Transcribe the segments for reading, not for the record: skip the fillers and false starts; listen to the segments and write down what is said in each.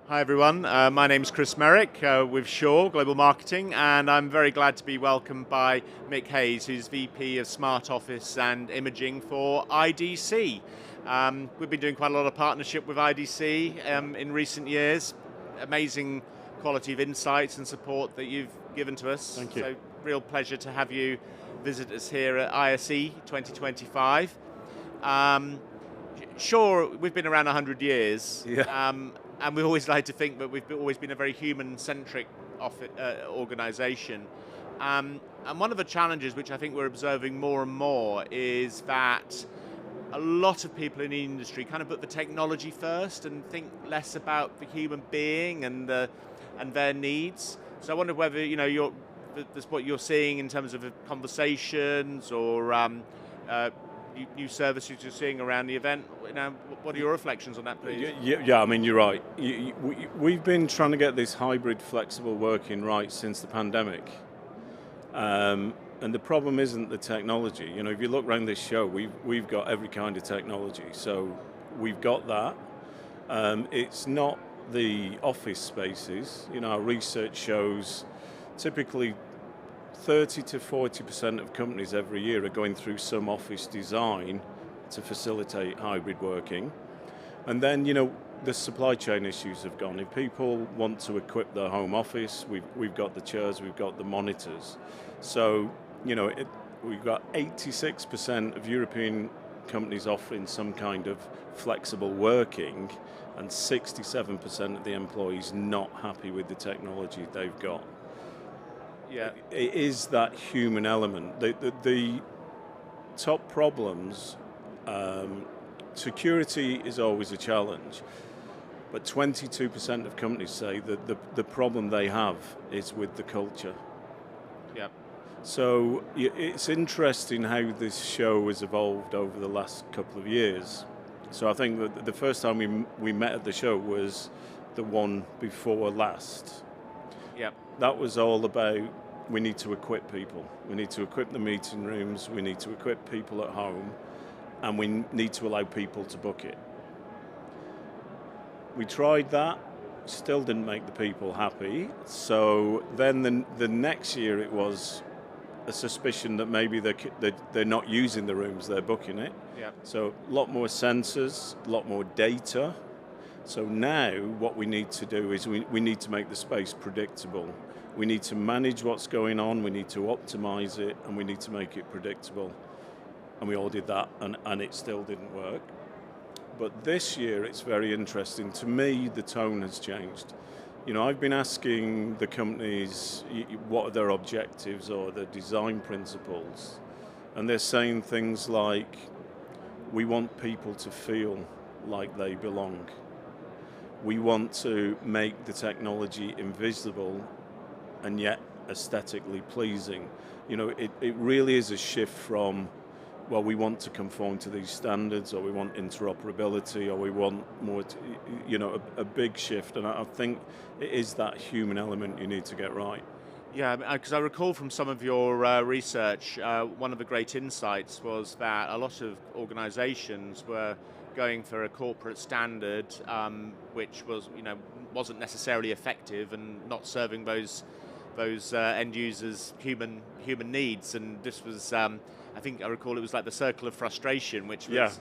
Hi everyone, my name's Chris Merrick with Shure Global Marketing, and I'm very glad to be welcomed by Mick Heys, who's VP of Smart Office and Imaging for IDC. We've been doing quite a lot of partnership with IDC in recent years. Amazing quality of insights and support that you've given to us. Thank you. So real pleasure to have you visit us here at ISE 2025. Sure, we've been around 100 years, Yeah. and we always like to think that we've always been a very human-centric organisation. And one of the challenges which I think we're observing more and more is that a lot of people in the industry kind of put the technology first and think less about the human being and their needs. So I wonder whether that's what you're seeing in terms of conversations or new services you're seeing around the event. What are your reflections on that, please? Yeah, I mean, you're right. We've been trying to get this hybrid flexible working right since the pandemic. And the problem isn't the technology. If you look around this show, we've got every kind of technology. So we've got that. It's not the office spaces. Our research shows typically 30 to 40% of companies every year are going through some office design to facilitate hybrid working. And then, the supply chain issues have gone. If people want to equip their home office, we've got the chairs, we've got the monitors. So, we've got 86% of European companies offering some kind of flexible working, and 67% of the employees not happy with the technology they've got. Yeah, it is that human element. The top problems, security is always a challenge, but 22% of companies say that the problem they have is with the culture. yeah. So it's interesting how this show has evolved over the last couple of years. So I think that the first time we met at the show was the one before last. Yeah. That was all about, we need to equip people. We need to equip the meeting rooms, we need to equip people at home, and we need to allow people to book it. We tried that, still didn't make the people happy. So then the next year it was a suspicion that maybe they're not using the rooms, they're booking it. Yeah. So a lot more sensors, a lot more data. So now what we need to do is we need to make the space predictable. We need to manage what's going on, we need to optimize it, and we need to make it predictable. And we all did that, and it still didn't work. But this year it's very interesting. To me, the tone has changed. I've been asking the companies what are their objectives or their design principles, and they're saying things like, we want people to feel like they belong. We want to make the technology invisible and yet aesthetically pleasing. It really is a shift from, well, we want to conform to these standards, or we want interoperability, or we want more, a big shift. And I think it is that human element you need to get right. Yeah, because I recall from some of your research, one of the great insights was that a lot of organizations were going for a corporate standard, which wasn't necessarily effective and not serving those end users' human needs. And this was, I think I recall it was like the circle of frustration, which was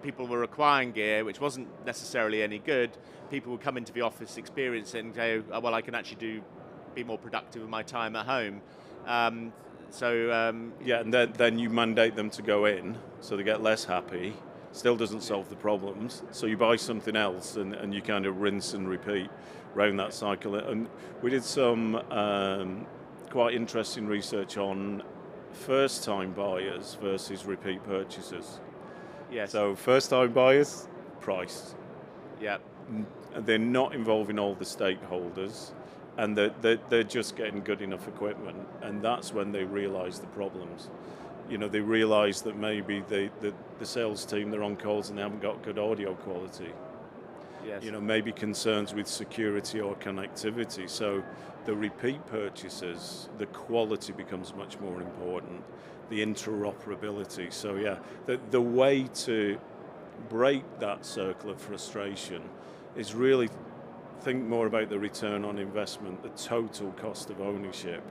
people were acquiring gear which wasn't necessarily any good. People would come into the office, experience it, and go, oh, well, I can actually be more productive with my time at home. And then you mandate them to go in, so they get less happy. Still doesn't solve the problems, so you buy something else, and you kind of rinse and repeat around that cycle. And we did some quite interesting research on first-time buyers versus repeat purchasers. Yes. So first-time buyers, price. Yeah. They're not involving all the stakeholders, and they're just getting good enough equipment, and that's when they realise the problems. They realise that maybe the sales team, they're on calls and they haven't got good audio quality. Yes. Maybe concerns with security or connectivity. So the repeat purchases, the quality becomes much more important, the interoperability. So yeah, the way to break that circle of frustration is really think more about the return on investment, the total cost of ownership.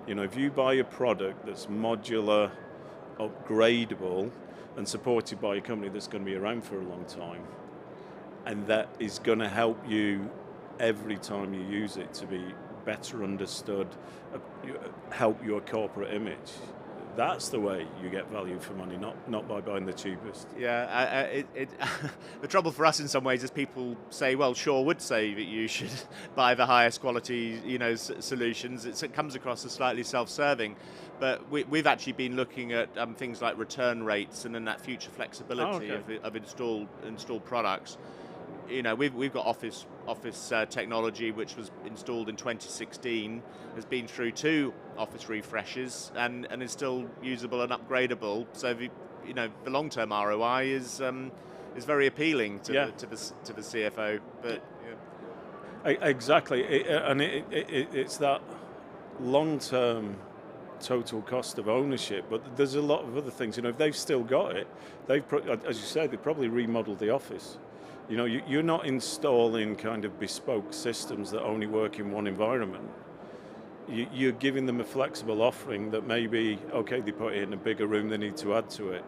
If you buy a product that's modular, upgradable, and supported by a company that's going to be around for a long time, and that is going to help you every time you use it to be better understood, help your corporate image. That's the way you get value for money, not by buying the cheapest. Yeah, the trouble for us in some ways is people say, well, Shure would say that you should buy the highest quality, solutions. It comes across as slightly self-serving, but we've actually been looking at things like return rates and then that future flexibility of installed products. We've got office technology which was installed in 2016, has been through 2 office refreshes and is still usable and upgradable. So the long-term ROI is very appealing to the CFO. But exactly, it's that long-term total cost of ownership. But there's a lot of other things. If they've still got it, as you said, they probably remodeled the office. You're not installing kind of bespoke systems that only work in one environment. You're giving them a flexible offering that maybe, they put it in a bigger room, they need to add to it.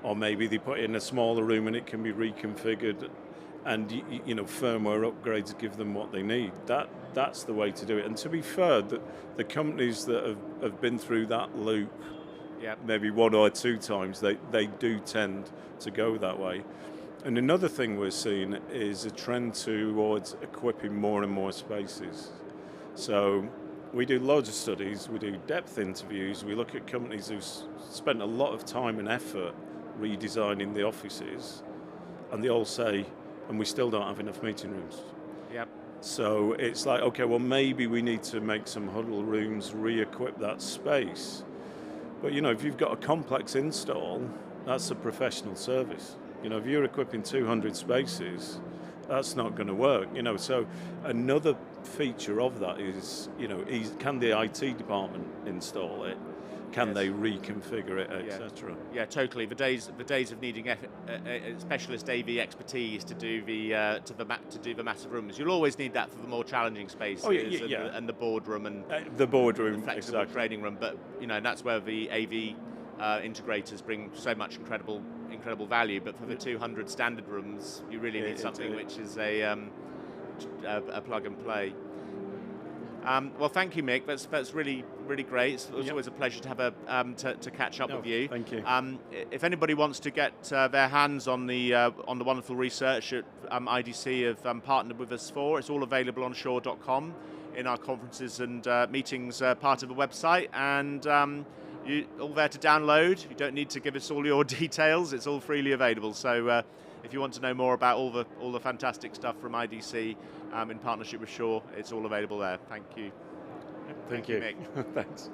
Or maybe they put it in a smaller room and it can be reconfigured, and firmware upgrades give them what they need. That's the way to do it. And to be fair, the companies that have been through that loop, maybe 1 or 2 times, they do tend to go that way. And another thing we're seeing is a trend towards equipping more and more spaces. So we do loads of studies, we do depth interviews, we look at companies who've spent a lot of time and effort redesigning the offices, and they all say, and we still don't have enough meeting rooms. Yep. So it's like, maybe we need to make some huddle rooms, re-equip that space. But if you've got a complex install, that's a professional service. If you're equipping 200 spaces, that's not going to work. So another feature of that is, can the IT department install it? Can they reconfigure it, etc.? Yeah, totally. The days of needing a specialist AV expertise to do the massive rooms. You'll always need that for the more challenging spaces and the boardroom and the boardroom, the flexible exactly. training room. But that's where the AV integrators bring so much incredible value. But for the 200 standard rooms, you really need something which is a plug and play. Well, thank you, Mick. That's really great. It's always a pleasure to have to catch up with you. Thank you. If anybody wants to get their hands on the wonderful research that IDC have partnered with us for, it's all available on Shure.com in our conferences and meetings part of the website, and you all there to download. You don't need to give us all your details. It's all freely available. So if you want to know more about all the fantastic stuff from IDC in partnership with Shure, it's all available there. Thank you. Thank you, Mick. Thanks.